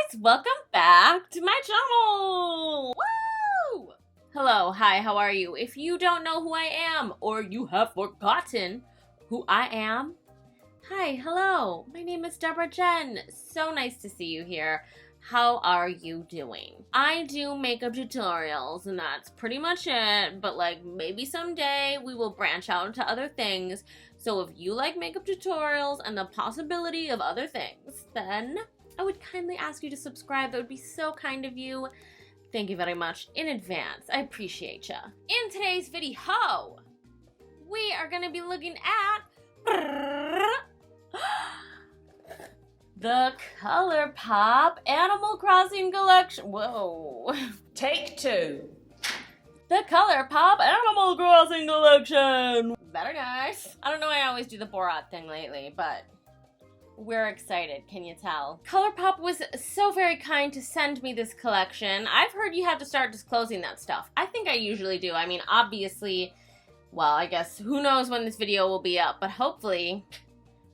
guys, welcome back to my channel! Woo! Hello, hi, how are you? If you don't know who I am, or you have forgotten who I am, hi, hello, my name is Deborah Jen. So nice to see you here. How are you doing? I do makeup tutorials, and that's pretty much it, but like maybe someday we will branch out into other things. So if you like makeup tutorials and the possibility of other things, then I would kindly ask you to subscribe. That would be so kind of you. Thank you very much in advance. I appreciate ya. In today's video, we are gonna be looking at the ColourPop Animal Crossing collection. Whoa. Take two. The ColourPop Animal Crossing collection. Better guys. I don't know why I always do the Borat thing lately, but we're excited, can you tell? ColourPop was so very kind to send me this collection. I've heard you have to start disclosing that stuff. I think I usually do. I mean, obviously, well, I guess who knows when this video will be up, but hopefully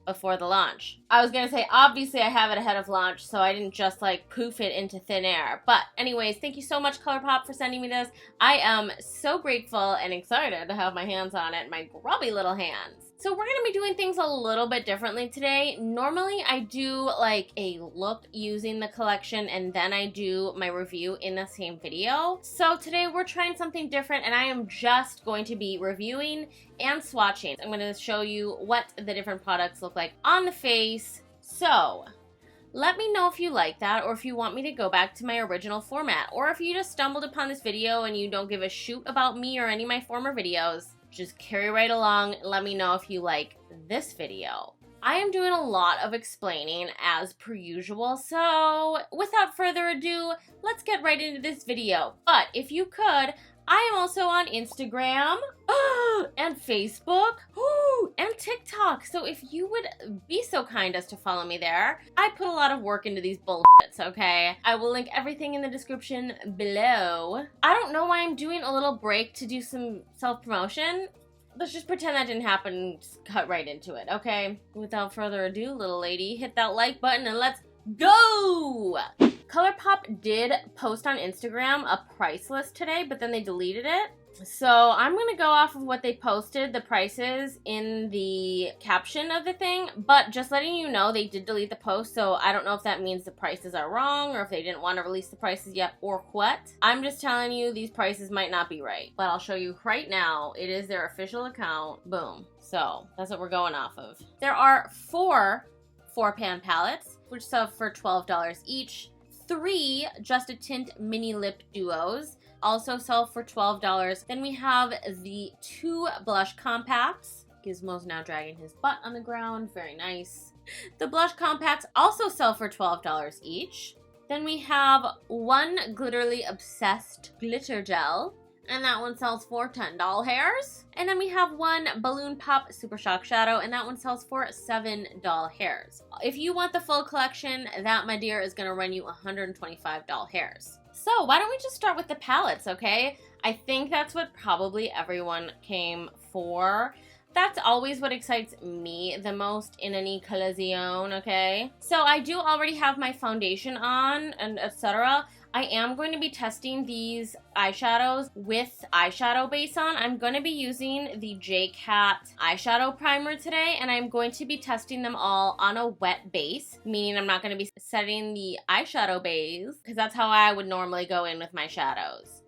before the launch. I was gonna say, obviously I have it ahead of launch, so I didn't just like poof it into thin air. But anyways, thank you so much, ColourPop, for sending me this. I am so grateful and excited to have my hands on it, my grubby little hands. So we're gonna be doing things a little bit differently today. Normally I do like a look using the collection and then I do my review in the same video. So today we're trying something different and I am just going to be reviewing and swatching. I'm gonna show you what the different products look like on the face. So let me know if you like that or if you want me to go back to my original format, or if you just stumbled upon this video and you don't give a shoot about me or any of my former videos. Just carry right along. Let me know if you like this video. I am doing a lot of explaining as per usual, so without further ado, let's get right into this video. But if you could, I am also on Instagram and Facebook and TikTok. So if you would be so kind as to follow me there. I put a lot of work into these bullshits, okay? I will link everything in the description below. I don't know why I'm doing a little break to do some self-promotion. Let's just pretend that didn't happen and just cut right into it, okay? Without further ado, little lady, hit that like button and let's go! ColourPop did post on Instagram a price list today, but then they deleted it. So I'm gonna go off of what they posted, the prices in the caption of the thing, but just letting you know they did delete the post, so I don't know if that means the prices are wrong or if they didn't want to release the prices yet or what. I'm just telling you these prices might not be right, but I'll show you right now. It is their official account. Boom. So that's what we're going off of. There are four pan palettes, which sell for $12 each. 3 Just a Tint mini lip duos also sell for $12. Then we have the 2 blush compacts. Gizmo's now dragging his butt on the ground. Very nice. The blush compacts also sell for $12 each. Then we have 1 Glitterally Obsessed glitter gel, and that one sells for $10 hairs. And then we have 1 Balloon Pop Super Shock Shadow, and that one sells for $7 hairs. If you want the full collection, that, my dear, is gonna run you $125 hairs. So why don't we just start with the palettes, okay? I think that's what probably everyone came for. That's always what excites me the most in any collection, okay? So I do already have my foundation on and etc. I am going to be testing these eyeshadows with eyeshadow base on. I'm going to be using the J-Cat eyeshadow primer today, and I'm going to be testing them all on a wet base, meaning I'm not going to be setting the eyeshadow base, because that's how I would normally go in with my shadows.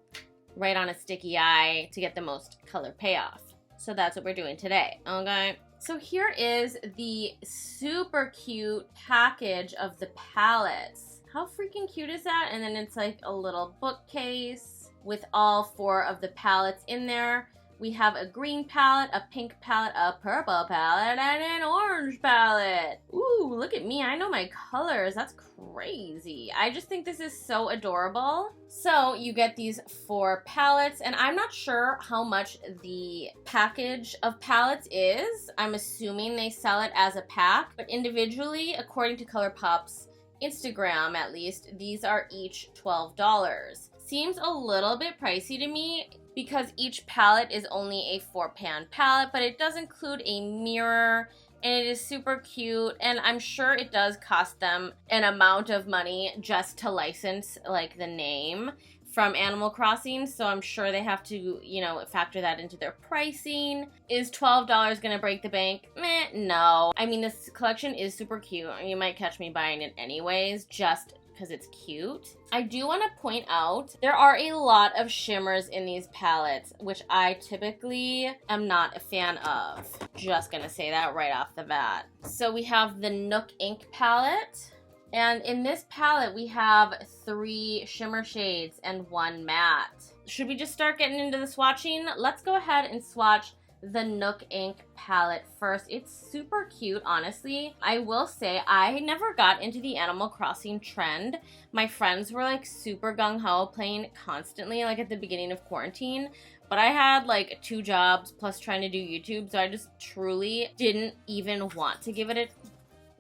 Right on a sticky eye to get the most color payoff. So that's what we're doing today, okay? So here is the super cute package of the palettes. How freaking cute is that? And then it's like a little bookcase with all 4 of the palettes in there. We have a green palette, a pink palette, a purple palette, and an orange palette. Ooh, look at me. I know my colors. That's crazy. I just think this is so adorable. So you get these 4 palettes, and I'm not sure how much the package of palettes is. I'm assuming they sell it as a pack, but individually, according to ColourPop's Instagram at least, these are each $12. Seems a little bit pricey to me because each palette is only a 4-pan palette, but it does include a mirror and it is super cute, and I'm sure it does cost them an amount of money just to license, like, the name from Animal Crossing, so I'm sure they have to, you know, factor that into their pricing. Is $12 gonna break the bank? Meh, no. I mean, this collection is super cute. You might catch me buying it anyways, just because it's cute. I do want to point out, there are a lot of shimmers in these palettes, which I typically am not a fan of. Just gonna say that right off the bat. So we have the Nook Ink palette. And in this palette, we have 3 shimmer shades and 1 matte. Should we just start getting into the swatching? Let's go ahead and swatch the Nook Ink palette first. It's super cute, honestly. I will say, I never got into the Animal Crossing trend. My friends were like super gung-ho playing constantly, like at the beginning of quarantine. But I had like 2 jobs plus trying to do YouTube, so I just truly didn't even want to give it a...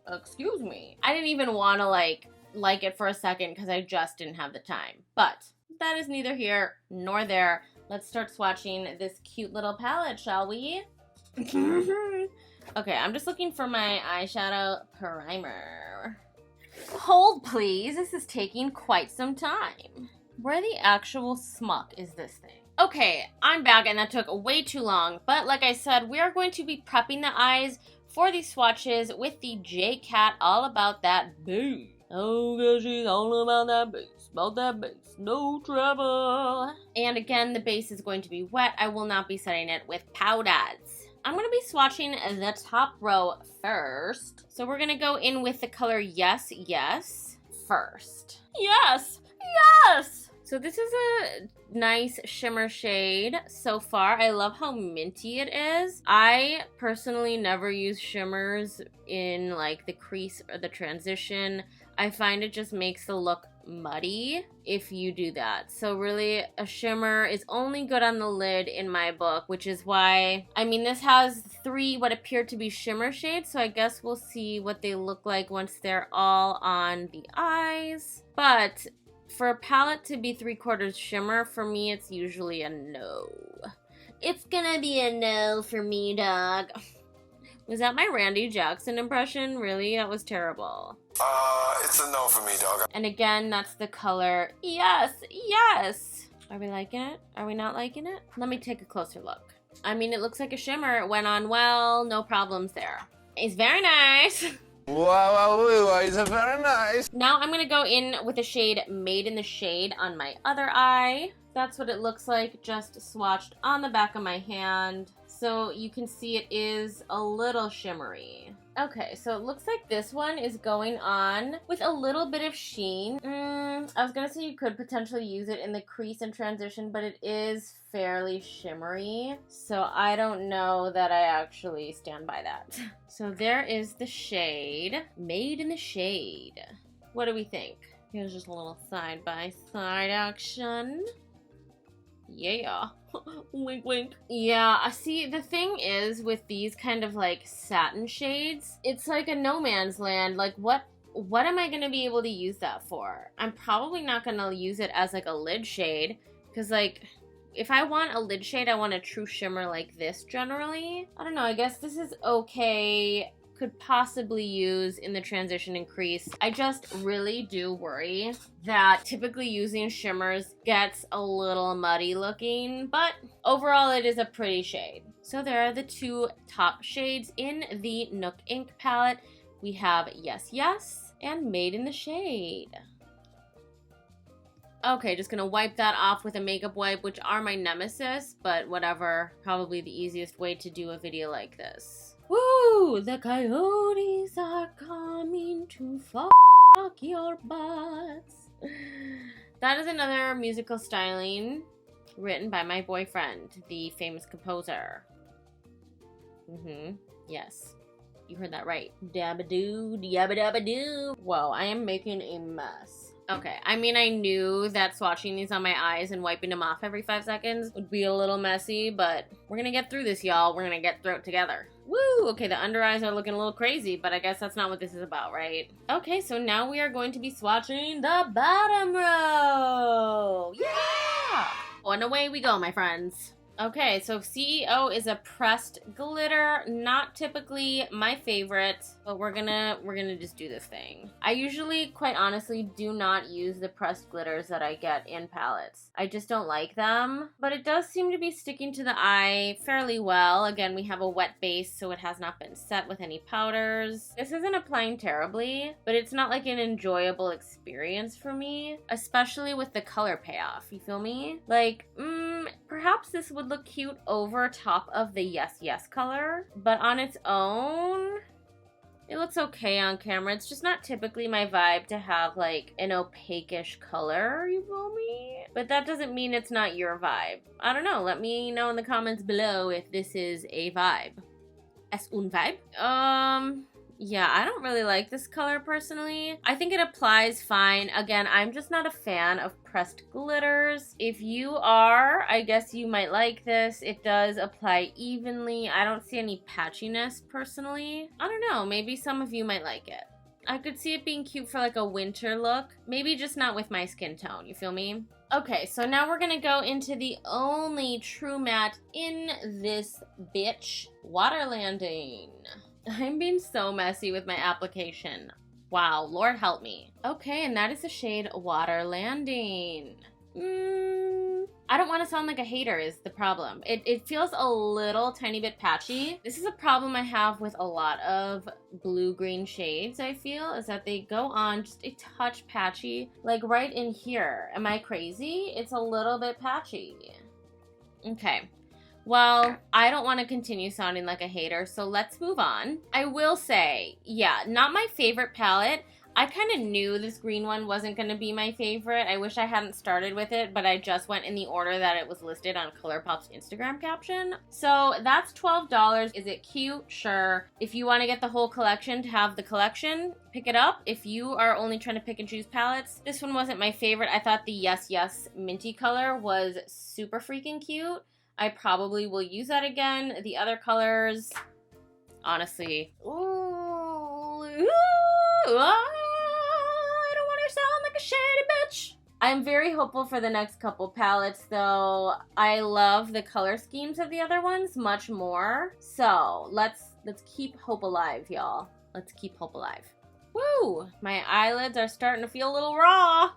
Excuse me. I didn't even want to like it for a second because I just didn't have the time. But that is neither here nor there. Let's start swatching this cute little palette, shall we? Okay, I'm just looking for my eyeshadow primer. Hold, please. This is taking quite some time. Where the actual smuck is this thing? Okay, I'm back and that took way too long. But like I said, we are going to be prepping the eyes for these swatches with the J-Cat All About That Bass. Oh, girl, she's all about that bass, no trouble. And again, the base is going to be wet. I will not be setting it with powders. I'm going to be swatching the top row first. So we're going to go in with the color Yes, Yes first. Yes, yes! So this is a nice shimmer shade so far. I love how minty it is. I personally never use shimmers in like the crease or the transition. I find it just makes the look muddy if you do that. So really, a shimmer is only good on the lid in my book, which is why, I mean, this has 3 what appear to be shimmer shades, so I guess we'll see what they look like once they're all on the eyes. But for a palette to be 3/4 shimmer, for me, it's usually a no. It's gonna be a no for me, dog. Was that my Randy Jackson impression? Really? That was terrible. It's a no for me, dog. And again, that's the color Yes, Yes. Are we liking it? Are we not liking it? Let me take a closer look. I mean, it looks like a shimmer. It went on well. No problems there. It's very nice. Wow, it's very nice. Now I'm gonna go in with the shade Made in the Shade on my other eye. That's what it looks like, just swatched on the back of my hand. So you can see it is a little shimmery. Okay, so it looks like this one is going on with a little bit of sheen. I was gonna say you could potentially use it in the crease and transition, but it is fairly shimmery. So I don't know that I actually stand by that. So there is the shade, Made in the Shade. What do we think? Here's just a little side-by-side action. Yeah. Wink, wink. Yeah, see, the thing is with these kind of like satin shades, it's like a no man's land. Like, what am I gonna be able to use that for? I'm probably not gonna use it as like a lid shade, because like, if I want a lid shade, I want a true shimmer like this generally. I don't know, I guess this is okay. Could possibly use in the transition and crease. I just really do worry that typically using shimmers gets a little muddy looking, but overall it is a pretty shade. So there are the 2 top shades in the Nook Ink palette. We have Yes, Yes and Made in the Shade. Okay, just gonna wipe that off with a makeup wipe, which are my nemesis, but whatever. Probably the easiest way to do a video like this. Woo! The coyotes are coming to fuck your butts. That is another musical styling written by my boyfriend, the famous composer. Yes. You heard that right. Dabba-doo, yabba-dabba-doo. Whoa, I am making a mess. Okay, I mean, I knew that swatching these on my eyes and wiping them off every 5 seconds would be a little messy, but we're gonna get through this, y'all. We're gonna get through it together. Woo! Okay, the under eyes are looking a little crazy, but I guess that's not what this is about, right? Okay, so now we are going to be swatching the bottom row! Yeah! And away we go, my friends. Okay, so CEO is a pressed glitter, not typically my favorite, but we're gonna just do this thing. I usually, quite honestly, do not use the pressed glitters that I get in palettes. I just don't like them, but it does seem to be sticking to the eye fairly well. Again, we have a wet base, so it has not been set with any powders. This isn't applying terribly, but it's not like an enjoyable experience for me, especially with the color payoff, you feel me? Like, perhaps this would look cute over top of the Yes Yes color, but on its own, it looks okay on camera. It's just not typically my vibe to have like an opaque-ish color, you feel me? But that doesn't mean it's not your vibe. I don't know, let me know in the comments below if this is a vibe. Es un vibe? Yeah, I don't really like this color personally. I think it applies fine. Again, I'm just not a fan of pressed glitters. If you are, I guess you might like this. It does apply evenly. I don't see any patchiness personally. I don't know, maybe some of you might like it. I could see it being cute for like a winter look. Maybe just not with my skin tone, you feel me? Okay, so now we're gonna go into the only true matte in this bitch, Water Landing. I'm being so messy with my application. Wow, Lord help me. Okay, and that is the shade Water Landing. I don't want to sound like a hater is the problem. It feels a little tiny bit patchy. This is a problem I have with a lot of blue-green shades, I feel, is that they go on just a touch patchy. Like right in here. Am I crazy? It's a little bit patchy. Okay. Well, I don't want to continue sounding like a hater, so let's move on. I will say, yeah, not my favorite palette. I kind of knew this green one wasn't going to be my favorite. I wish I hadn't started with it, but I just went in the order that it was listed on ColourPop's Instagram caption. So that's $12. Is it cute? Sure. If you want to get the whole collection to have the collection, pick it up. If you are only trying to pick and choose palettes, this one wasn't my favorite. I thought the Yes Yes minty color was super freaking cute. I probably will use that again. The other colors, honestly, I don't want to sound like a shady bitch. I'm very hopeful for the next couple palettes, though. I love the color schemes of the other ones much more. So let's keep hope alive, y'all. Let's keep hope alive. Woo! My eyelids are starting to feel a little raw.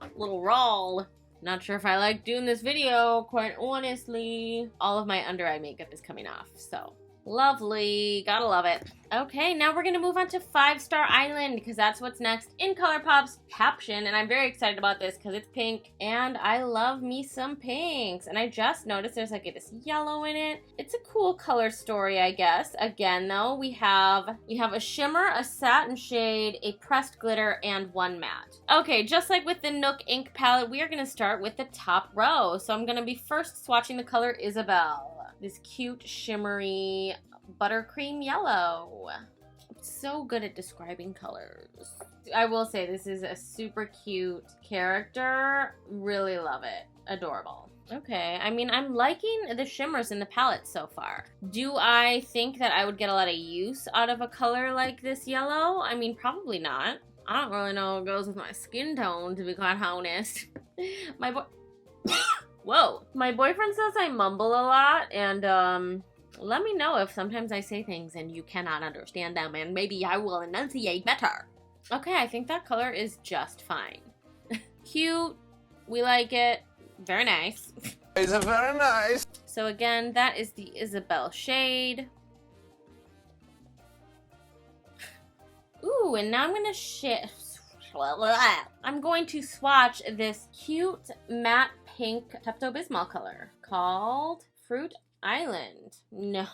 Not sure if I like doing this video, quite honestly. All of my under eye makeup is coming off, so lovely. Gotta love it. Okay, now we're gonna move on to 5-Star Island because that's what's next in ColourPop's caption, and I'm very excited about this because it's pink, and I love me some pinks. And I just noticed there's like this yellow in it. It's a cool color story, I guess. Again, though, we have a shimmer, a satin shade, a pressed glitter, and one matte. Okay, just like with the Nook ink palette, we are gonna start with the top row. So I'm gonna be first swatching the color Isabelle. This cute, shimmery buttercream yellow. I'm so good at describing colors. I will say this is a super cute character. Really love it. Adorable. Okay, I mean, I'm liking the shimmers in the palette so far. Do I think that I would get a lot of use out of a color like this yellow? I mean, probably not. I don't really know what goes with my skin tone, to be quite honest. Whoa. My boyfriend says I mumble a lot, and let me know if sometimes I say things and you cannot understand them, and maybe I will enunciate better. Okay, I think that color is just fine. Cute. We like it. Very nice. It's very nice. So again, that is the Isabelle shade. Ooh, and now I'm going to swatch this cute matte pink Pepto-Bismol color called Fruit Island. No.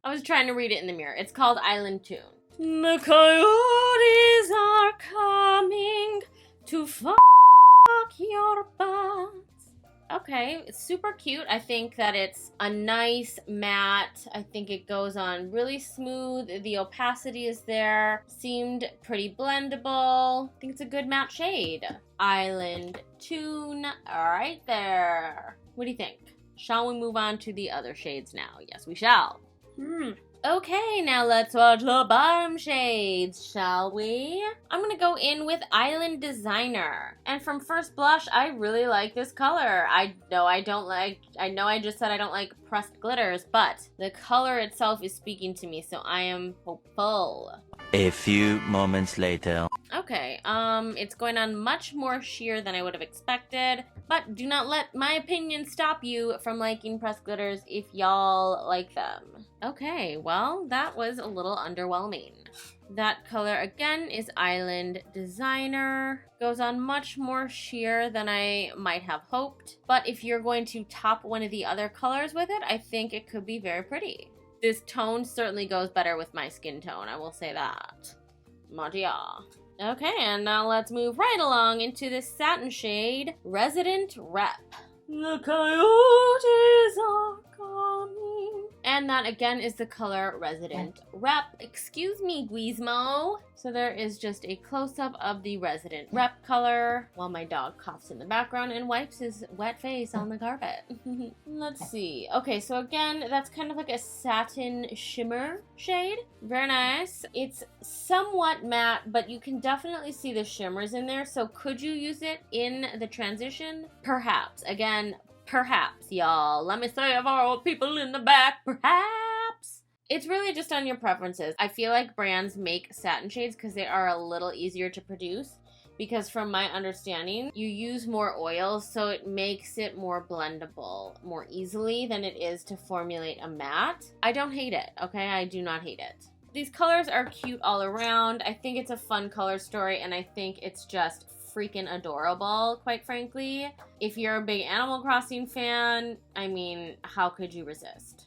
I was trying to read it in the mirror. It's called Island Tune. The coyotes are coming to fuck your butts. Okay, it's super cute. I think that it's a nice matte. I think it goes on really smooth. The opacity is there. Seemed pretty blendable. I think it's a good matte shade. Island Tune, right there. What do you think? Shall we move on to the other shades now? Yes, we shall. Okay, now let's watch the bottom shades, shall we? I'm gonna go in with Island Designer. And from first blush, I really like this color. I know I just said I don't like pressed glitters, but the color itself is speaking to me, so I am hopeful. A few moments later. Okay, it's going on much more sheer than I would have expected, but do not let my opinion stop you from liking pressed glitters if y'all like them. Okay, well, that was a little underwhelming. That color, again, is Island Designer. Goes on much more sheer than I might have hoped, but if you're going to top one of the other colors with it, I think it could be very pretty. This tone certainly goes better with my skin tone, I will say that. Magia. Okay, and now let's move right along into this satin shade, Resident Rep. The coyotes are coming. And that again is the color Resident Rep. Excuse me, Guizmo. So there is just a close-up of the Resident Rep color while my dog coughs in the background and wipes his wet face on the carpet. Let's see. Okay, so again, that's kind of like a satin shimmer shade. Very nice. It's somewhat matte, but you can definitely see the shimmers in there. So could you use it in the transition? Perhaps. Again, perhaps, y'all. Let me say for all people in the back, perhaps. It's really just on your preferences. I feel like brands make satin shades because they are a little easier to produce, because from my understanding, you use more oils, so it makes it more blendable more easily than it is to formulate a matte. I don't hate it, okay? I do not hate it. These colors are cute all around. I think it's a fun color story, and I think it's just freaking adorable, quite frankly. If you're a big Animal Crossing fan, I mean, how could you resist?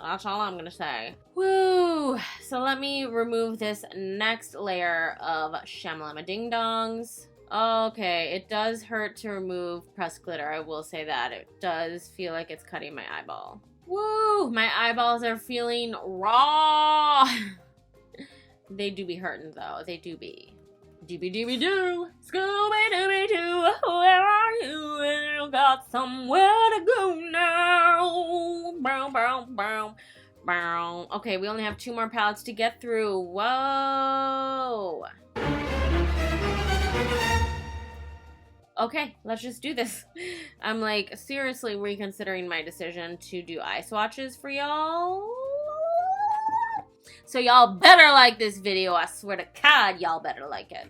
That's all I'm gonna say. Woo! So let me remove this next layer of Shamalama Ding Dongs. Okay, it does hurt to remove pressed glitter, I will say that. It does feel like it's cutting my eyeball. Woo! My eyeballs are feeling raw! They do be hurting though, they do be. Dooby-dooby-doo, Scooby-Dooby-Doo, where are you? You got somewhere to go now. Bow, bow, bow, bow. Okay, we only have 2 more palettes to get through. Whoa. Okay, let's just do this. I'm like seriously reconsidering my decision to do eye swatches for y'all. So y'all better like this video. I swear to God, y'all better like it.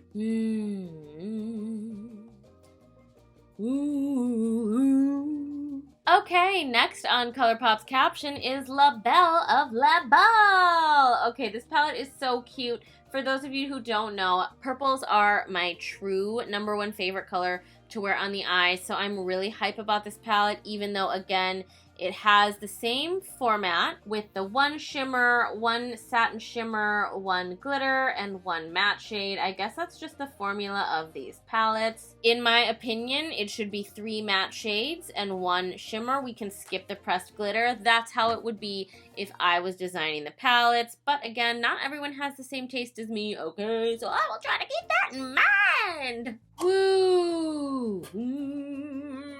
Okay, next on ColourPop's caption is Labelle of Labelle. Okay, this palette is so cute. For those of you who don't know, purples are my true #1 favorite color to wear on the eyes. So I'm really hype about this palette, even though, again, it has the same format with the 1 shimmer, 1 satin shimmer, 1 glitter, and 1 matte shade. I guess that's just the formula of these palettes. In my opinion, it should be 3 matte shades and 1 shimmer. We can skip the pressed glitter. That's how it would be if I was designing the palettes. But again, not everyone has the same taste as me, okay? So I will try to keep that in mind. Woo!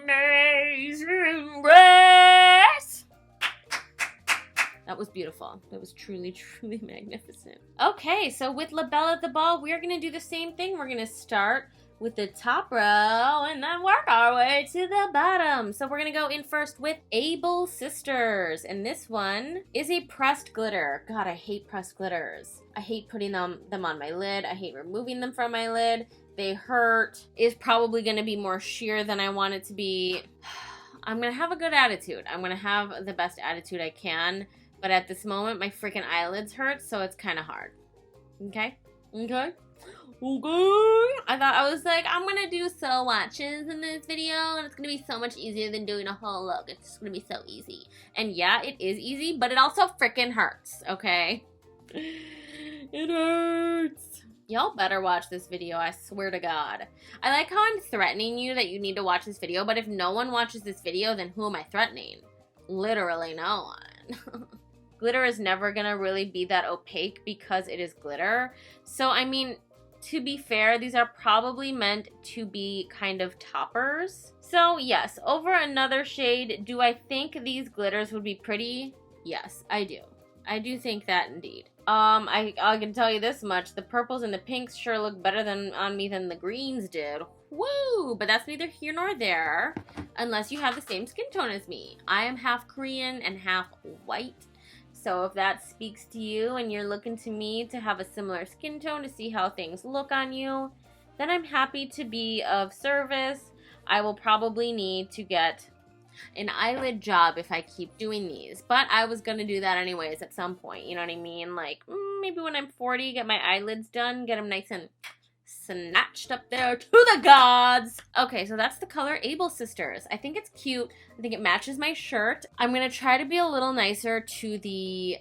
Amazing Grace! That was beautiful. That was truly, truly magnificent. Okay, so with Labelle at the ball, we're going to do the same thing. We're going to start with the top row and then work our way to the bottom. So we're going to go in first with Able Sisters. And this one is a pressed glitter. God, I hate pressed glitters. I hate putting them on my lid. I hate removing them from my lid. They hurt. It's probably going to be more sheer than I want it to be. I'm going to have a good attitude. I'm going to have the best attitude I can. But at this moment, my freaking eyelids hurt, so it's kind of hard. Okay? Okay? Okay? I was like, I'm going to do swatches in this video, and it's going to be so much easier than doing a whole look. It's just going to be so easy. And yeah, it is easy, but it also freaking hurts, okay? It hurts. Y'all better watch this video, I swear to God. I like how I'm threatening you that you need to watch this video, but if no one watches this video, then who am I threatening? Literally no one. Glitter is never gonna really be that opaque because it is glitter. So, I mean, to be fair, these are probably meant to be kind of toppers. So, yes, over another shade, do I think these glitters would be pretty? Yes, I do. I do think that indeed. I can tell you this much. The purples and the pinks sure look better on me than the greens did. Woo! But that's neither here nor there. unless you have the same skin tone as me. I am half Korean and half white. So if that speaks to you and you're looking to me to have a similar skin tone to see how things look on you, then I'm happy to be of service. I will probably need to get an eyelid job if I keep doing these, but I was gonna do that anyways at some point, you know what I mean? Like, maybe when I'm 40, get my eyelids done, get them nice and snatched up there to the gods. Okay, so that's the color Able Sisters. I think it's cute. I think it matches my shirt. I'm gonna try to be a little nicer to the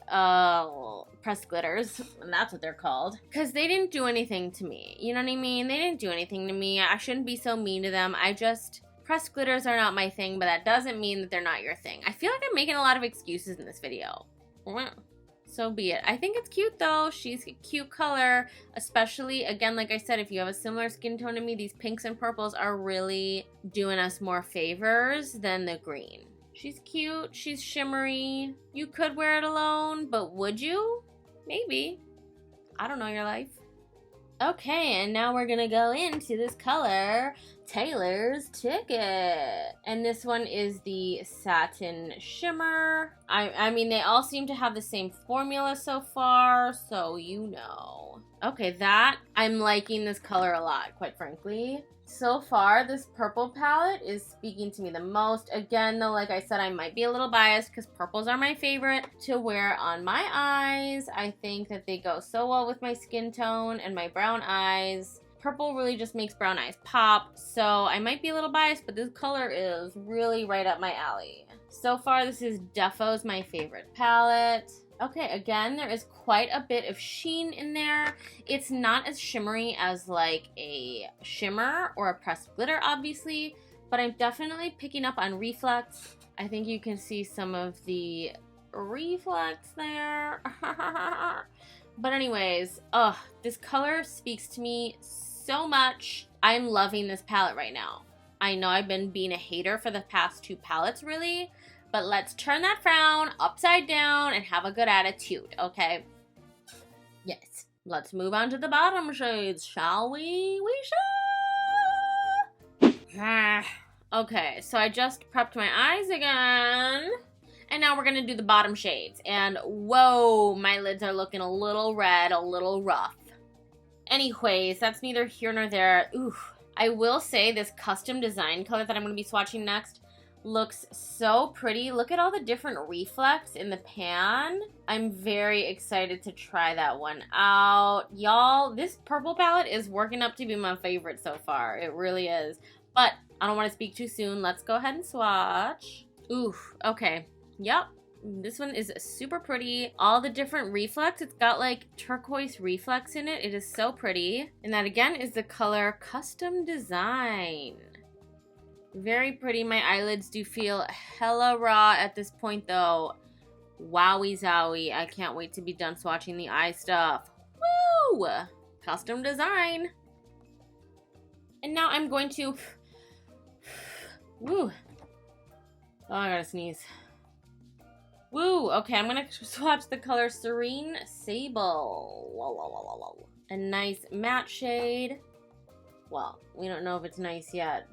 pressed glitters, and that's what they're called, because they didn't do anything to me. You know what I mean? They didn't do anything to me. I shouldn't be so mean to them. Pressed glitters are not my thing, but that doesn't mean that they're not your thing. I feel like I'm making a lot of excuses in this video. So be it. I think it's cute though. She's a cute color, especially, again, like I said, if you have a similar skin tone to me, these pinks and purples are really doing us more favors than the green. She's cute. She's shimmery. You could wear it alone, but would you? Maybe. I don't know your life. Okay, and now we're gonna go into this color, Taylor's Ticket. And this one is the Satin Shimmer. I mean, they all seem to have the same formula so far, so you know. Okay, I'm liking this color a lot, quite frankly. So far, this purple palette is speaking to me the most. Again, though, like I said, I might be a little biased because purples are my favorite to wear on my eyes. I think that they go so well with my skin tone and my brown eyes. Purple really just makes brown eyes pop, so I might be a little biased, but this color is really right up my alley. So far, this is Defo's my favorite palette. Okay, again, there is quite a bit of sheen in there. It's not as shimmery as like a shimmer or a pressed glitter, obviously, but I'm definitely picking up on reflex. I think you can see some of the reflex there. But anyways, this color speaks to me so much. I'm loving this palette right now. I know I've been being a hater for the past two palettes, really, but let's turn that frown upside down and have a good attitude, okay? Yes. Let's move on to the bottom shades, shall we? We shall. Okay, so I just prepped my eyes again. And now we're gonna do the bottom shades. And whoa, my lids are looking a little red, a little rough. Anyways, that's neither here nor there. Oof. I will say this custom design color that I'm gonna be swatching next looks so pretty. Look at all the different reflex in the pan. I'm very excited to try that one out. Y'all, this purple palette is working up to be my favorite so far. It really is. But I don't want to speak too soon. Let's go ahead and swatch. Oof, okay. Yep. This one is super pretty. All the different reflex. It's got like turquoise reflex in it. It is so pretty. And that again is the color Custom Design. Very pretty. My eyelids do feel hella raw at this point though. Wowie zowie. I can't wait to be done swatching the eye stuff. Woo! Custom Design. And now I'm going to... Woo. Oh, I gotta sneeze. Woo! Okay, I'm gonna swatch the color Serene Sable. Whoa. A nice matte shade. Well, we don't know if it's nice yet.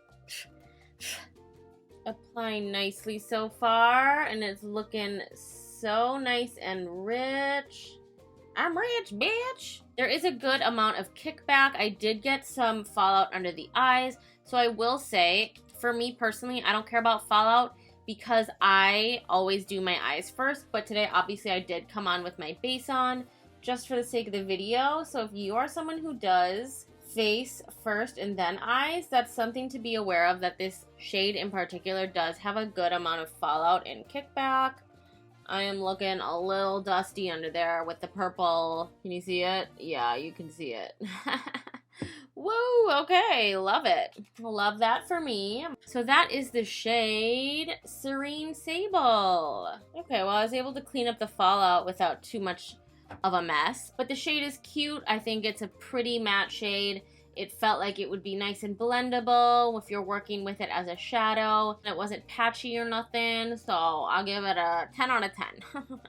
Applying nicely so far, and it's looking so nice and rich. I'm rich, bitch! There is a good amount of kickback. I did get some fallout under the eyes, so I will say, for me personally, I don't care about fallout because I always do my eyes first, but today obviously I did come on with my base on just for the sake of the video. So if you are someone who does face first and then eyes, that's something to be aware of, that this shade in particular does have a good amount of fallout and kickback. I am looking a little dusty under there with the purple. Can you see it? Yeah, you can see it. Woo, okay, love it. Love that for me. So that is the shade Serene Sable. Okay, well, I was able to clean up the fallout without too much of a mess, but the shade is cute. I think it's a pretty matte shade. It felt like it would be nice and blendable if you're working with it as a shadow. It wasn't patchy or nothing, so I'll give it a 10 out of 10.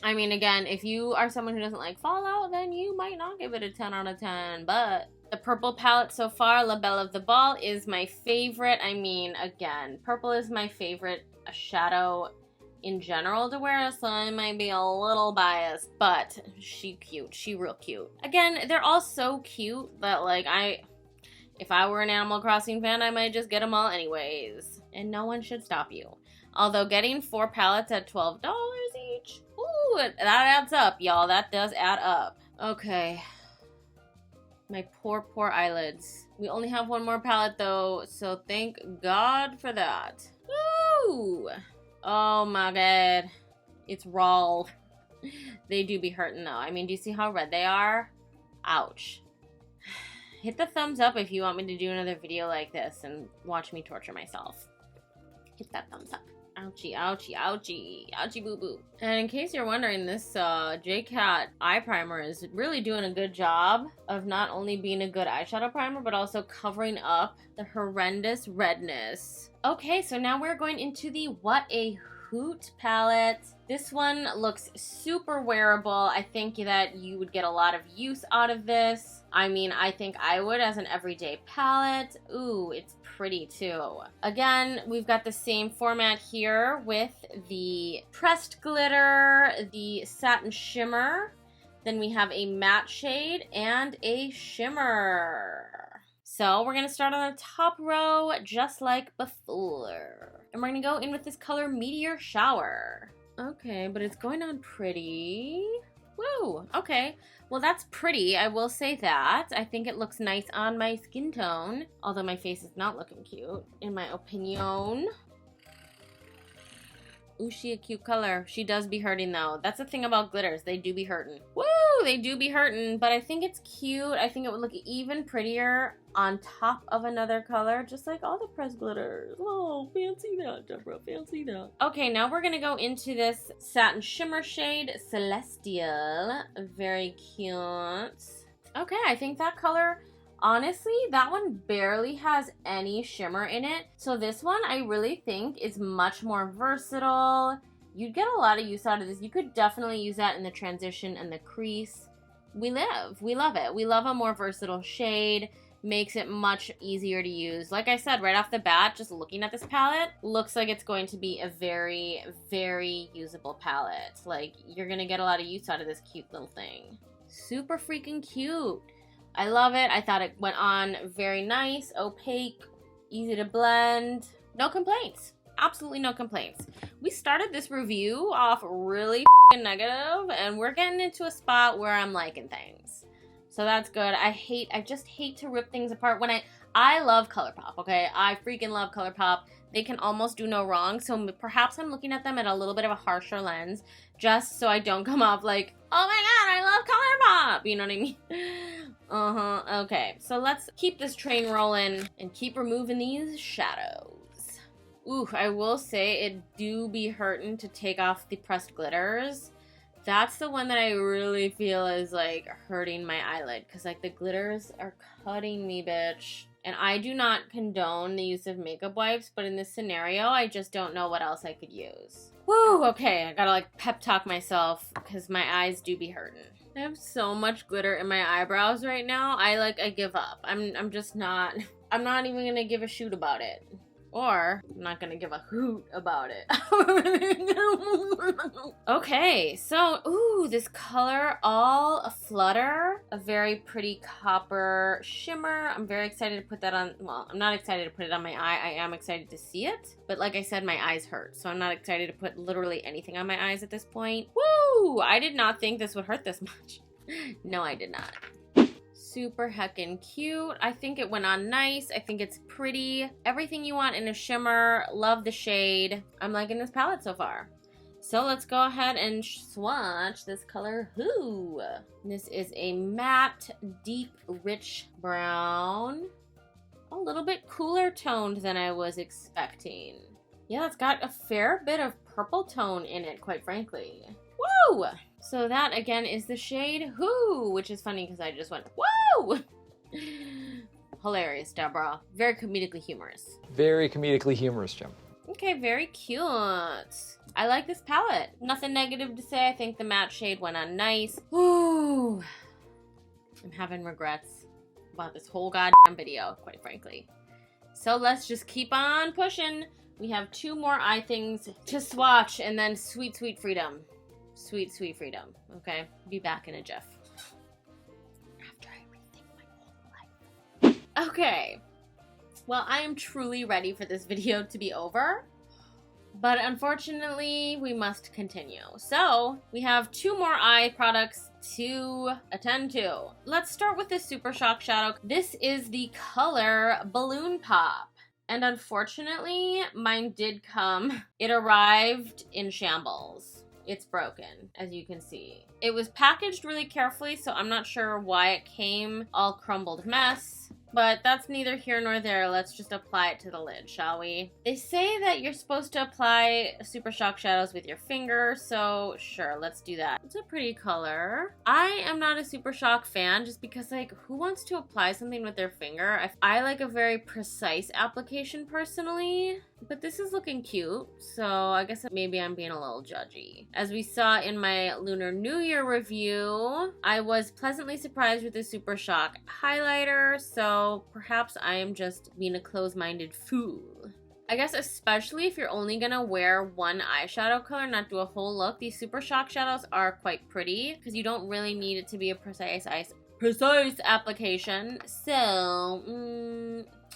I mean, again, if you are someone who doesn't like fallout, then you might not give it a 10 out of 10, but The purple palette so far, Labelle of the Ball, is my favorite. I mean, again, purple is my favorite shadow in general to wear, so I might be a little biased, but she cute. She real cute. Again, they're all so cute that, like, if I were an Animal Crossing fan, I might just get them all anyways. And no one should stop you. Although getting 4 palettes at $12 each, ooh, that adds up, y'all. That does add up. Okay. My poor, poor eyelids. We only have 1 more palette though, so thank God for that. Woo! Oh my God. It's raw. They do be hurting though. I mean, do you see how red they are? Ouch. Hit the thumbs up if you want me to do another video like this and watch me torture myself. Hit that thumbs up. Ouchie, ouchie, ouchie, ouchie boo boo. And in case you're wondering, this J-Cat eye primer is really doing a good job of not only being a good eyeshadow primer, but also covering up the horrendous redness. Okay, so now we're going into the What a Hoot palette. This one looks super wearable. I think that you would get a lot of use out of this. I mean, I think I would as an everyday palette. Ooh, it's pretty too. Again, we've got the same format here with the pressed glitter, the satin shimmer, then we have a matte shade and a shimmer. So we're gonna start on the top row just like before. And we're gonna go in with this color Meteor Shower. Okay, but it's going on pretty. Woo, okay. Well, that's pretty, I will say that. I think it looks nice on my skin tone, although my face is not looking cute, in my opinion. Ooh, she a cute color. She does be hurting though. That's the thing about glitters. They do be hurting. Woo! They do be hurting, but I think it's cute. I think it would look even prettier on top of another color, just like all the pressed glitters. Oh, fancy that, Deborah. Fancy that. Okay, now we're gonna go into this satin shimmer shade, Celestial. Very cute. Okay, I think that color, honestly, that one barely has any shimmer in it. So this one I really think is much more versatile. You'd get a lot of use out of this. You could definitely use that in the transition and the crease. We love it. We love a more versatile shade. Makes it much easier to use. Like I said, right off the bat, just looking at this palette, looks like it's going to be a very, very usable palette. Like, you're gonna get a lot of use out of this cute little thing. Super freaking cute. I love it. I thought it went on very nice, opaque, easy to blend. No complaints. Absolutely no complaints. We started this review off really negative, and we're getting into a spot where I'm liking things. So that's good. I just hate to rip things apart when I love ColourPop, okay? I freaking love ColourPop. They can almost do no wrong, so perhaps I'm looking at them at a little bit of a harsher lens, just so I don't come off like, oh my god, I love ColourPop! You know what I mean? Okay, so let's keep this train rolling and keep removing these shadows. Ooh, I will say it do be hurting to take off the pressed glitters. That's the one that I really feel is like hurting my eyelid, because like the glitters are cutting me, bitch. And I do not condone the use of makeup wipes, but in this scenario, I just don't know what else I could use. Woo, okay, I gotta like pep talk myself because my eyes do be hurting. I have so much glitter in my eyebrows right now. I give up. I'm just not, I'm not even gonna give a shoot about it. Or, I'm not gonna give a hoot about it. Okay, so, ooh, this color, All Flutter. A very pretty copper shimmer. I'm very excited to put that on, well, I'm not excited to put it on my eye. I am excited to see it. But like I said, my eyes hurt. So I'm not excited to put literally anything on my eyes at this point. Woo! I did not think this would hurt this much. No, I did not. Super heckin' cute. I think it went on nice. I think it's pretty. Everything you want in a shimmer. Love the shade. I'm liking this palette so far. So let's go ahead and swatch this color Hoot. This is a matte, deep, rich brown. A little bit cooler toned than I was expecting. Yeah, it's got a fair bit of purple tone in it, quite frankly. Woo! So that, again, is the shade Hoot, which is funny because I just went, woo! Hilarious, Deborah. Very comedically humorous. Very comedically humorous, Jim. Okay, very cute. I like this palette. Nothing negative to say. I think the matte shade went on nice. Ooh. I'm having regrets. about this whole goddamn video, quite frankly. So let's just keep on pushing. We have 2 more eye things to swatch, and then sweet, sweet freedom. Sweet, sweet freedom. Okay, be back in a jiff. After I rethink my whole life. Okay. Well, I am truly ready for this video to be over. But unfortunately, we must continue. So, we have 2 more eye products to attend to. Let's start with this Super Shock Shadow. This is the color Balloon Pop. And unfortunately, mine did come. It arrived in shambles. It's broken, as you can see. It was packaged really carefully, so I'm not sure why it came all crumbled mess. But that's neither here nor there. Let's just apply it to the lid, shall we? They say that you're supposed to apply Super Shock Shadows with your finger, so sure, let's do that. It's a pretty color. I am not a Super Shock fan just because, like, who wants to apply something with their finger? I like a very precise application personally, but this is looking cute, so I guess maybe I'm being a little judgy. As we saw in my Lunar New Year review, I was pleasantly surprised with the Super Shock highlighter, so perhaps I am just being a closed-minded fool. I guess especially if you're only gonna wear one eyeshadow color, not do a whole look, these Super Shock shadows are quite pretty because you don't really need it to be a precise application, so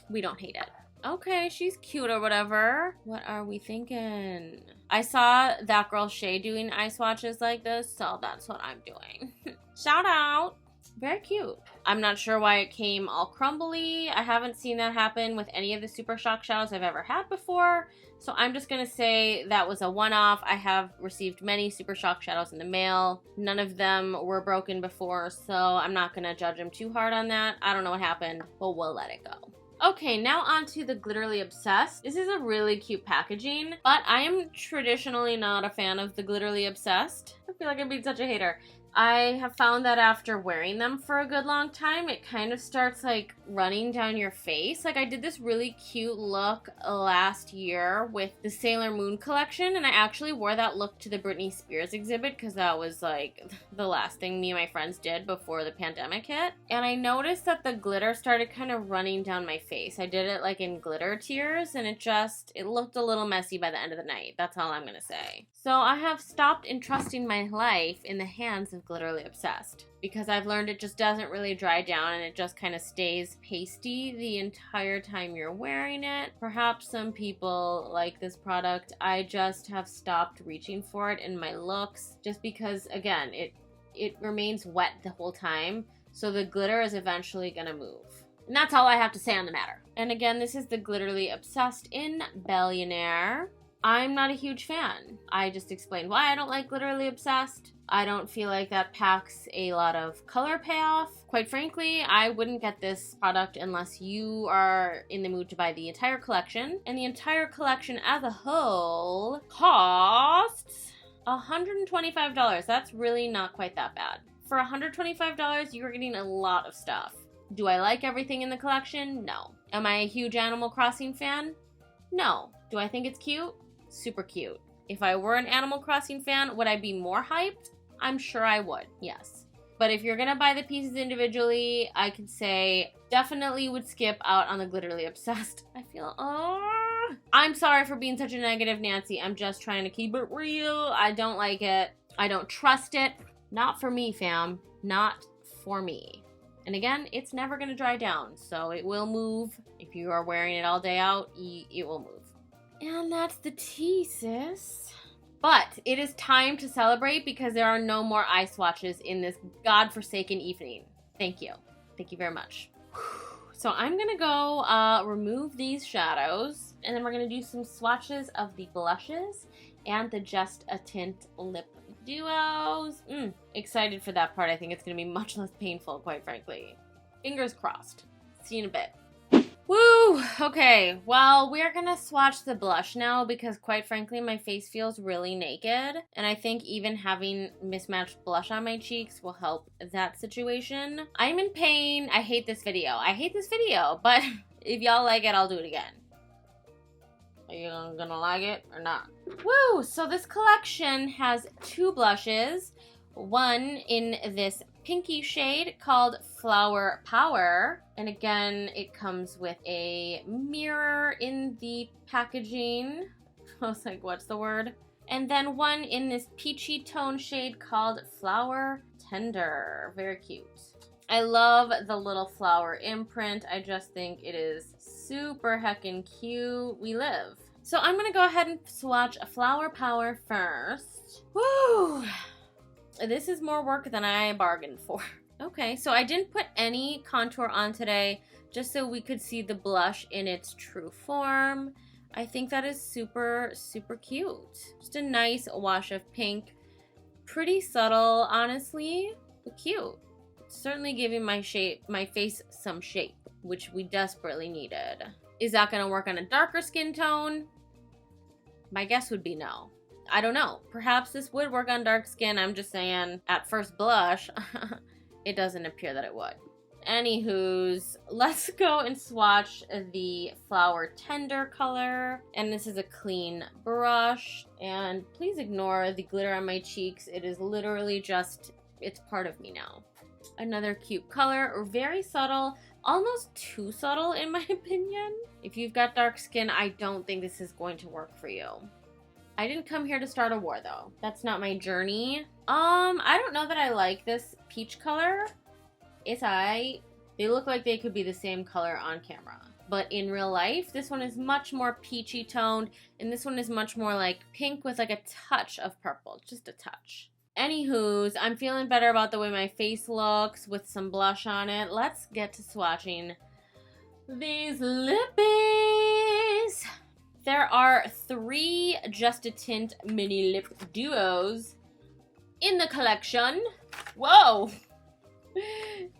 we don't hate it. Okay, she's cute or whatever. What are we thinking? I saw that girl Shay doing eye swatches like this, so that's what I'm doing. Shout out! Very cute. I'm not sure why it came all crumbly. I haven't seen that happen with any of the Super Shock shadows I've ever had before. So I'm just gonna say that was a one-off. I have received many Super Shock shadows in the mail. None of them were broken before, so I'm not gonna judge them too hard on that. I don't know what happened, but we'll let it go. Okay, now on to the Glitterally Obsessed. This is a really cute packaging, but I am traditionally not a fan of the Glitterally Obsessed. I feel like I'm being such a hater. I have found that after wearing them for a good long time, it kind of starts like running down your face. Like I did this really cute look last year with the Sailor Moon collection, and I actually wore that look to the Britney Spears exhibit because that was like the last thing me and my friends did before the pandemic hit. And I noticed that the glitter started kind of running down my face. I did it like in glitter tears, and it looked a little messy by the end of the night. That's all I'm gonna say. So I have stopped entrusting my life in the hands of Glitterally Obsessed because I've learned it just doesn't really dry down and it just kind of stays pasty the entire time you're wearing it. Perhaps some people like this product. I just have stopped reaching for it in my looks just because, again, it remains wet the whole time, so the glitter is eventually gonna move. And that's all I have to say on the matter. And again, this is the Glitterally Obsessed in Bellionaire. I'm not a huge fan. I just explained why I don't like Glitterally Obsessed. I don't feel like that packs a lot of color payoff. Quite frankly, I wouldn't get this product unless you are in the mood to buy the entire collection. And the entire collection as a whole costs $125. That's really not quite that bad. For $125, you're getting a lot of stuff. Do I like everything in the collection? No. Am I a huge Animal Crossing fan? No. Do I think it's cute? Super cute. If I were an Animal Crossing fan, would I be more hyped? I'm sure I would, yes. But if you're gonna buy the pieces individually, I could say definitely would skip out on the Glitterally Obsessed. I'm sorry for being such a negative Nancy. I'm just trying to keep it real. I don't like it. I don't trust it. Not for me, fam. Not for me. And again, it's never gonna dry down, so it will move. If you are wearing it all day out, it will move. And that's the tea, sis. But it is time to celebrate because there are no more eye swatches in this godforsaken evening. Thank you. Thank you very much. So I'm going to go remove these shadows, and then we're going to do some swatches of the blushes and the Just a Tint lip duos. Excited for that part. I think it's going to be much less painful, quite frankly. Fingers crossed. See you in a bit. Woo! Okay, well, we're gonna swatch the blush now because quite frankly, my face feels really naked. And I think even having mismatched blush on my cheeks will help that situation. I'm in pain. I hate this video. But if y'all like it, I'll do it again. Are you gonna like it or not? Woo! So this collection has 2 blushes. one in this pinky shade called Flower Power. And again, it comes with a mirror in the packaging. I was like, what's the word? And then one in this peachy tone shade called Flower Tender. Very cute. I love the little flower imprint. I just think it is super heckin' cute. We live. So I'm gonna go ahead and swatch Flower Power first. Woo! This is more work than I bargained for. Okay, so I didn't put any contour on today just so we could see the blush in its true form. I think that is super, super cute. Just a nice wash of pink. Pretty subtle, honestly, but cute. Certainly giving my face some shape, which we desperately needed. Is that gonna work on a darker skin tone? My guess would be no. I don't know. Perhaps this would work on dark skin. I'm just saying, at first blush, it doesn't appear that it would. Anywho's, let's go and swatch the Flower Tender color. And this is a clean brush. And please ignore the glitter on my cheeks. It is literally just, it's part of me now. Another cute color, very subtle, almost too subtle in my opinion. If you've got dark skin, I don't think this is going to work for you. I didn't come here to start a war though. That's not my journey. I don't know that I like this peach color. It's they look like they could be the same color on camera. But in real life, this one is much more peachy toned, and this one is much more like pink with like a touch of purple, just a touch. Anywho's, I'm feeling better about the way my face looks with some blush on it. Let's get to swatching these lippies. There are 3 Just a Tint mini lip duos in the collection. Whoa!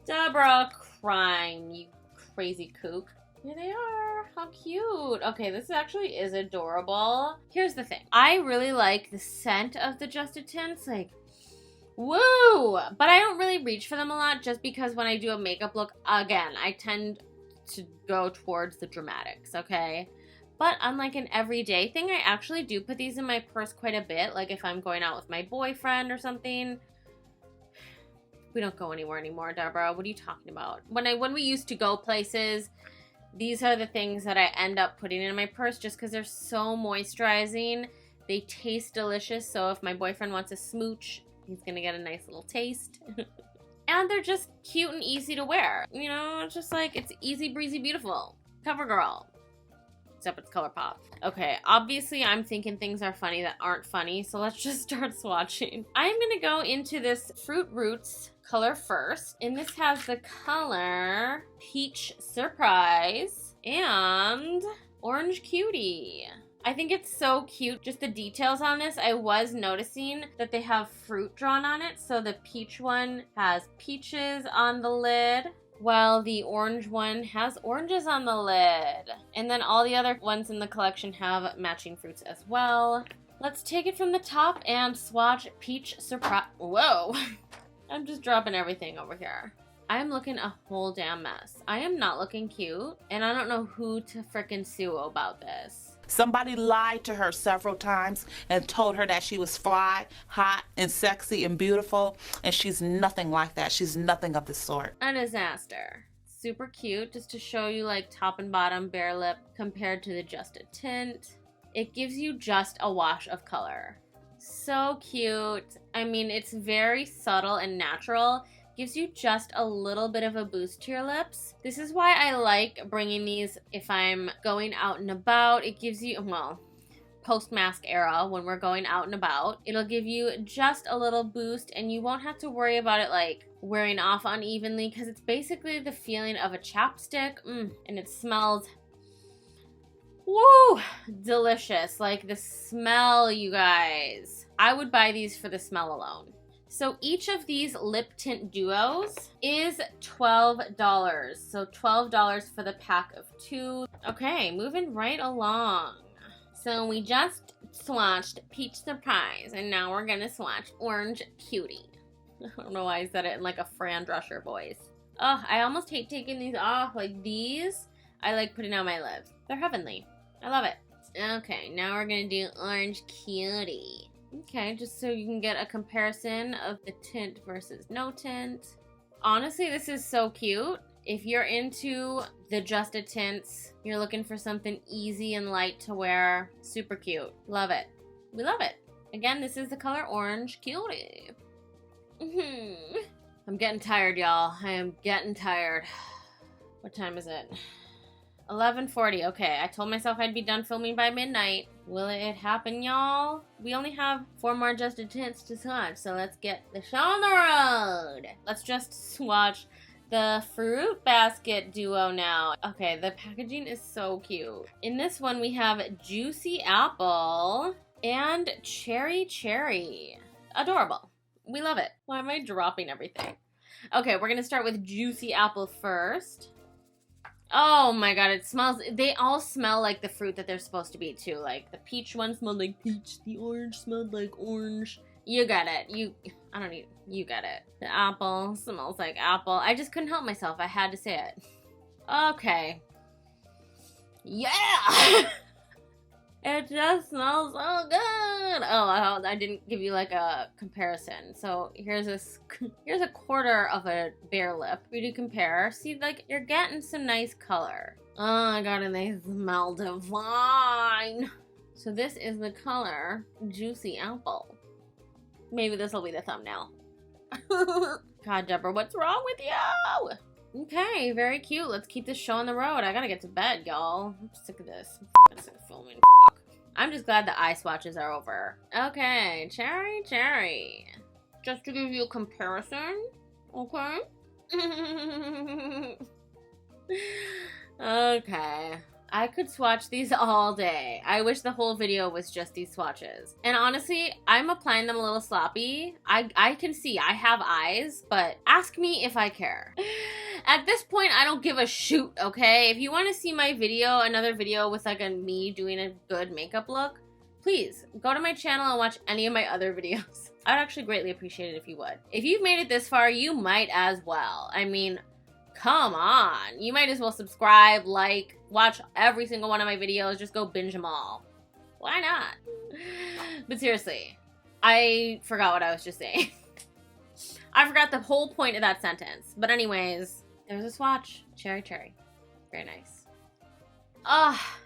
Deborah crime, you crazy kook. Here they are. How cute. Okay, this actually is adorable. Here's the thing. I really like the scent of the Just a Tints. Like, woo! But I don't really reach for them a lot just because when I do a makeup look, again, I tend to go towards the dramatics, okay? But unlike an everyday thing, I actually do put these in my purse quite a bit. Like if I'm going out with my boyfriend or something. We don't go anywhere anymore, Deborah. What are you talking about? When we used to go places, these are the things that I end up putting in my purse just because they're so moisturizing. They taste delicious. So if my boyfriend wants a smooch, he's going to get a nice little taste. And they're just cute and easy to wear. You know, it's just like, it's easy breezy beautiful. CoverGirl. Except it's ColourPop. Okay, obviously I'm thinking things are funny that aren't funny, so let's just start swatching. I'm gonna go into this Fruit Roots color first, and this has the color Peach Surprise and Orange Cutie. I think it's so cute, just the details on this. I was noticing that they have fruit drawn on it, so the peach one has peaches on the lid, while the orange one has oranges on the lid. And then all the other ones in the collection have matching fruits as well. Let's take it from the top and swatch Peach Surprise. Whoa! I'm just dropping everything over here. I'm looking a whole damn mess. I am not looking cute, and I don't know who to frickin' sue about this. Somebody lied to her several times and told her that she was fly, hot, and sexy and beautiful, and she's nothing like that. She's nothing of the sort. A disaster. Super cute, just to show you like top and bottom bare lip compared to the Just a Tint. It gives you just a wash of color. So cute. I mean, it's very subtle and natural. Gives you just a little bit of a boost to your lips. This is why I like bringing these if I'm going out and about. It gives you, well, post-mask era, when we're going out and about, it'll give you just a little boost and you won't have to worry about it like wearing off unevenly because it's basically the feeling of a chapstick. And it smells, woo, delicious. Like the smell, you guys. I would buy these for the smell alone. So each of these lip tint duos is $12. So $12 for the pack of 2. Okay, moving right along. So we just swatched Peach Surprise, and now we're gonna swatch Orange Cutie. I don't know why I said it in like a Fran Drescher voice. Oh, I almost hate taking these off. Like these, I like putting on my lips. They're heavenly. I love it. Okay, now we're gonna do Orange Cutie. Okay, just so you can get a comparison of the tint versus no tint. Honestly, this is so cute. If you're into the just a tints, you're looking for something easy and light to wear, super cute. Love it. We love it. Again, this is the color orange Cutie. I'm getting tired, y'all. I am getting tired. What time is it? 11:40. Okay, I told myself I'd be done filming by midnight. Will it happen, y'all? We only have 4 more adjusted tints to swatch, so let's get the show on the road. Let's just swatch the fruit basket duo now. Okay, the packaging is so cute. In this one, we have Juicy Apple and Cherry. Adorable. We love it. Why am I dropping everything? Okay, we're gonna start with Juicy Apple first. Oh my god, it smells, they all smell like the fruit that they're supposed to be too. Like the peach one smelled like peach, the orange smelled like orange. You get it. You get it. The apple smells like apple. I just couldn't help myself. I had to say it. Okay. Yeah! It just smells so good. Oh, I didn't give you like a comparison. So here's a quarter of a bare lip. We do compare. See, like you're getting some nice color. Oh my god, and they smell divine. So this is the color Juicy Apple. Maybe this will be the thumbnail. God, Deborah, what's wrong with you? Okay, very cute. Let's keep this show on the road. I gotta get to bed, y'all. I'm sick of this. I'm sick of filming. I'm just glad the eye swatches are over. Okay, Cherry. Just to give you a comparison, okay? Okay. I could swatch these all day. I wish the whole video was just these swatches. And honestly, I'm applying them a little sloppy. I can see, I have eyes, but ask me if I care. At this point, I don't give a shoot, okay? If you want to see my video, another video with like me doing a good makeup look, please go to my channel and watch any of my other videos. I'd actually greatly appreciate it if you would. If you've made it this far, you might as well. I mean, come on. You might as well subscribe, like, watch every single one of my videos. Just go binge them all. Why not? But seriously, I forgot what I was just saying. I forgot the whole point of that sentence. But anyways, there's a swatch. Cherry. Very nice.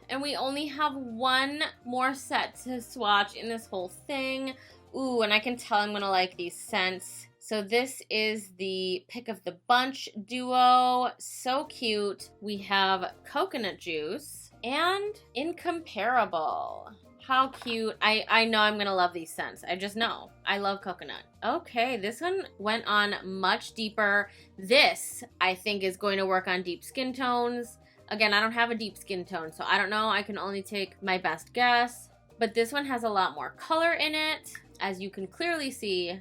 And we only have one more set to swatch in this whole thing. Ooh, and I can tell I'm gonna like these scents. So this is the Pick of the Bunch duo. So cute. We have coconut juice and Incom-Pear-Able. How cute. I know I'm gonna love these scents. I just know. I love coconut. Okay, this one went on much deeper. This, I think, is going to work on deep skin tones. Again, I don't have a deep skin tone, so I don't know. I can only take my best guess. But this one has a lot more color in it, as you can clearly see.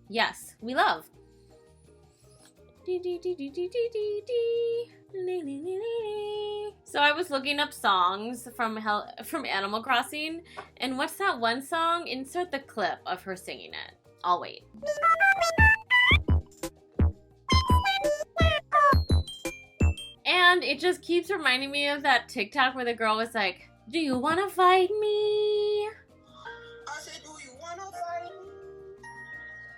Yes, we love. So I was looking up songs from Animal Crossing, and what's that one song? Insert the clip of her singing it. I'll wait. And it just keeps reminding me of that TikTok where the girl was like, "Do you wanna fight me?" I said, do you wanna fight me?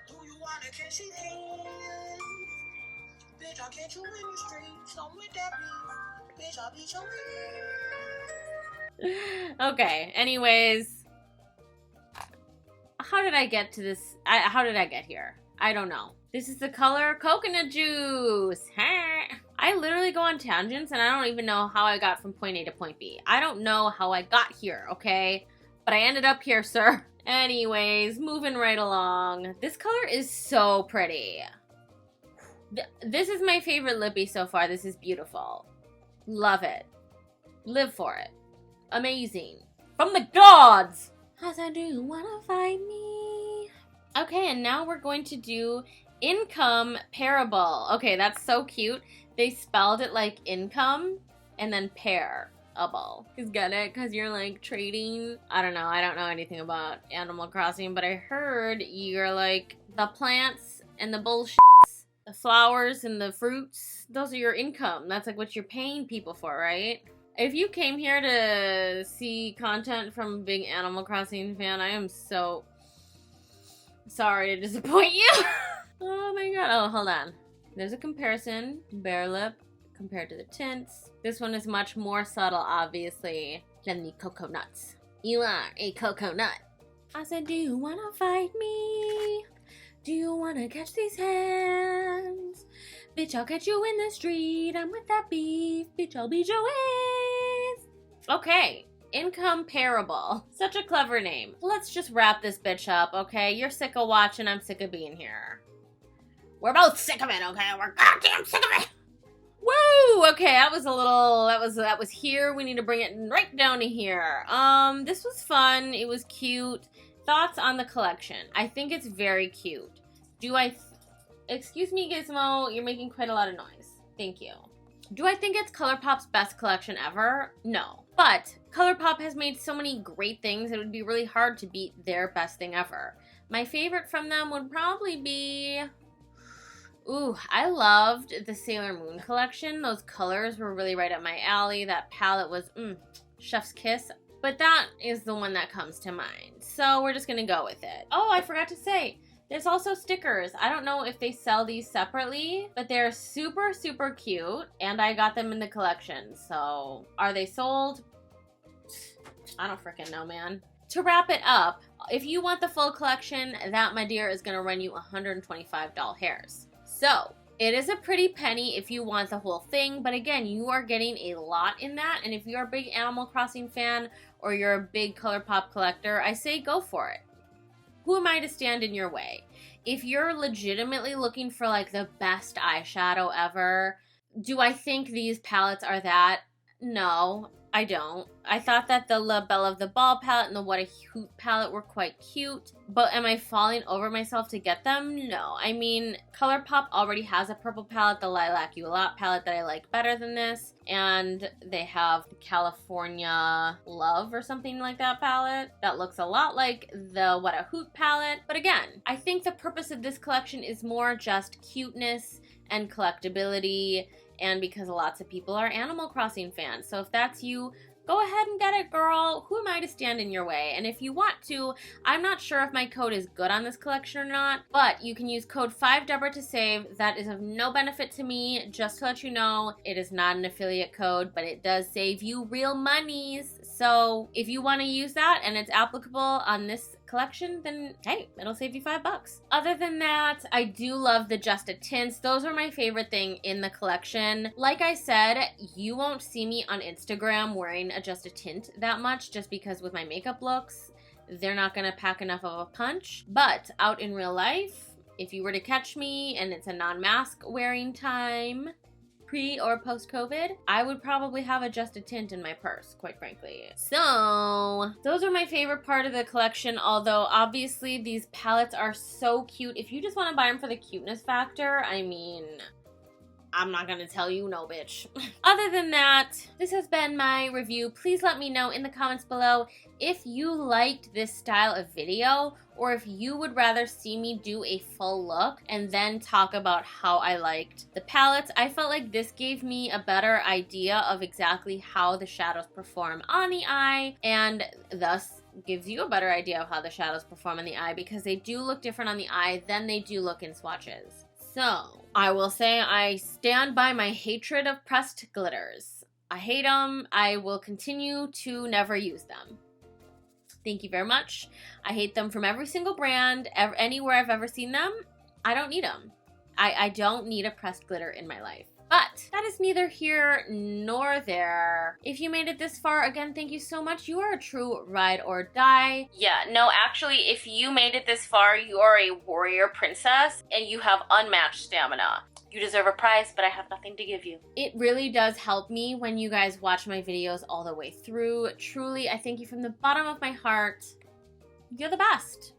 Do you wanna catch his hand? Bitch, I'll catch you in the streets. I'm with that beef. Bitch, I'll beat your hand. Okay, anyways. How did I get to this? How did I get here? I don't know. This is the color coconut juice. I literally go on tangents and I don't even know how I got from point A to point B. I don't know how I got here, okay? But I ended up here, sir. Anyways, moving right along. This color is so pretty. This is my favorite lippy so far. This is beautiful. Love it. Live for it. Amazing. From the gods! I said, do you wanna fight me? Okay, and now we're going to do Incom-Pear-Able. Okay, that's so cute. They spelled it like income and then pair-able. Cause get it? Cause you're like trading. I don't know. I don't know anything about Animal Crossing, but I heard you're like the plants and the bullshits, the flowers and the fruits. Those are your income. That's like what you're paying people for, right? If you came here to see content from a big Animal Crossing fan, I am so Sorry to disappoint you. Oh my god. Oh, hold on. There's a comparison. Bare lip compared to the tints. This one is much more subtle, obviously, than the cocoa nuts. You are a cocoa nut. I said, do you wanna fight me? Do you wanna catch these hands? Bitch, I'll catch you in the street. I'm with that beef. Bitch, I'll beat your ass. Okay. Incom-Pear-Able. Such a clever name. Let's just wrap this bitch up, okay? You're sick of watching, I'm sick of being here. We're both sick of it, okay? We're goddamn sick of it! Woo! Okay, that was a little, that was here. We need to bring it right down to here. This was fun. It was cute. Thoughts on the collection? I think it's very cute. Excuse me, Gizmo, you're making quite a lot of noise. Thank you. Do I think it's ColourPop's best collection ever? No. But ColourPop has made so many great things, it would be really hard to beat their best thing ever. My favorite from them would probably be... Ooh, I loved the Sailor Moon collection. Those colors were really right up my alley. That palette was, chef's kiss. But that is the one that comes to mind. So we're just gonna go with it. Oh, I forgot to say, there's also stickers. I don't know if they sell these separately, but they're super, super cute. And I got them in the collection. So are they sold? I don't freaking know, man. To wrap it up, if you want the full collection, that, my dear, is gonna run you $125 hairs. So, it is a pretty penny if you want the whole thing, but again, you are getting a lot in that, and if you're a big Animal Crossing fan, or you're a big ColourPop collector, I say go for it. Who am I to stand in your way? If you're legitimately looking for like the best eyeshadow ever, do I think these palettes are that? No, I don't. I thought that the Labelle of the Ball palette and the What a Hoot palette were quite cute, but am I falling over myself to get them? No. I mean, ColourPop already has a purple palette, the Lilac You A Lot palette that I like better than this, and they have the California Love or something like that palette that looks a lot like the What a Hoot palette. But again, I think the purpose of this collection is more just cuteness and collectability, and because lots of people are Animal Crossing fans. So if that's you, go ahead and get it, girl. Who am I to stand in your way? And if you want to, I'm not sure if my code is good on this collection or not, but you can use code 5Deborah to save. That is of no benefit to me. Just to let you know, it is not an affiliate code, but it does save you real monies. So if you want to use that and it's applicable on this collection, then hey, it'll save you $5. Other than that, I do love the Just a Tints. Those are my favorite thing in the collection. Like I said, you won't see me on Instagram wearing a Just a Tint that much, just because with my makeup looks, they're not gonna pack enough of a punch. But out in real life, if you were to catch me and it's a non-mask wearing time, pre or post-COVID, I would probably have a Just a Tint in my purse, quite frankly. So, those are my favorite part of the collection, although obviously these palettes are so cute. If you just want to buy them for the cuteness factor, I mean, I'm not gonna tell you no, bitch. Other than that, this has been my review. Please let me know in the comments below if you liked this style of video, or if you would rather see me do a full look and then talk about how I liked the palettes. I felt like this gave me a better idea of exactly how the shadows perform on the eye, and thus gives you a better idea of how the shadows perform on the eye, because they do look different on the eye than they do look in swatches. So, I will say I stand by my hatred of pressed glitters. I hate them. I will continue to never use them. Thank you very much. I hate them from every single brand, anywhere I've ever seen them. I don't need them. I don't need a pressed glitter in my life. But that is neither here nor there. If you made it this far, again, thank you so much. You are a true ride or die. Yeah, no, actually, if you made it this far, you are a warrior princess and you have unmatched stamina. You deserve a prize, but I have nothing to give you. It really does help me when you guys watch my videos all the way through. Truly, I thank you from the bottom of my heart. You're the best.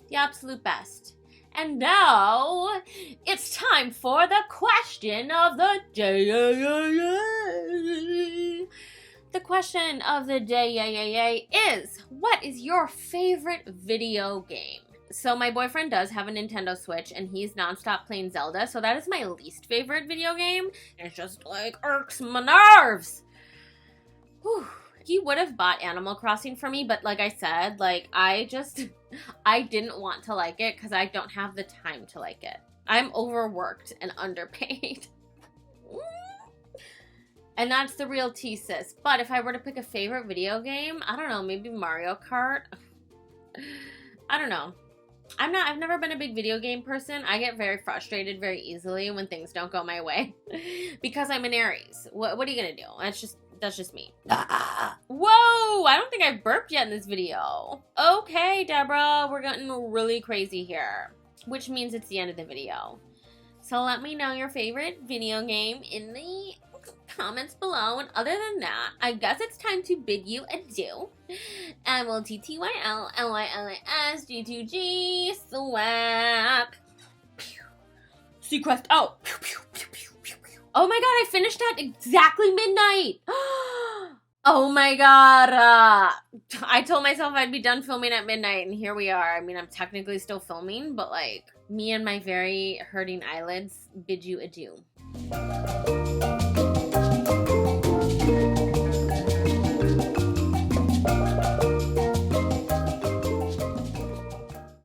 The absolute best. And now, it's time for the question of the day. The question of the day is, what is your favorite video game? So my boyfriend does have a Nintendo Switch, and he's nonstop playing Zelda, so that is my least favorite video game. It just, like, irks my nerves. Whew. He would have bought Animal Crossing for me, but like I said, like I didn't want to like it because I don't have the time to like it. I'm overworked and underpaid. And that's the real tea, sis. But if I were to pick a favorite video game, I don't know, maybe Mario Kart. I don't know. I've never been a big video game person. I get very frustrated very easily when things don't go my way because I'm an Aries. What are you gonna do? That's just me. Whoa! I don't think I've burped yet in this video. Okay, Deborah, we're getting really crazy here, which means it's the end of the video. So let me know your favorite video game in the comments below, and other than that, I guess it's time to bid you adieu. I will TTYL LYLAS G2G swap. Sequest out. Oh my god, I finished at exactly midnight. Oh my god. I told myself I'd be done filming at midnight, and here we are. I mean, I'm technically still filming, but like, me and my very hurting eyelids bid you adieu.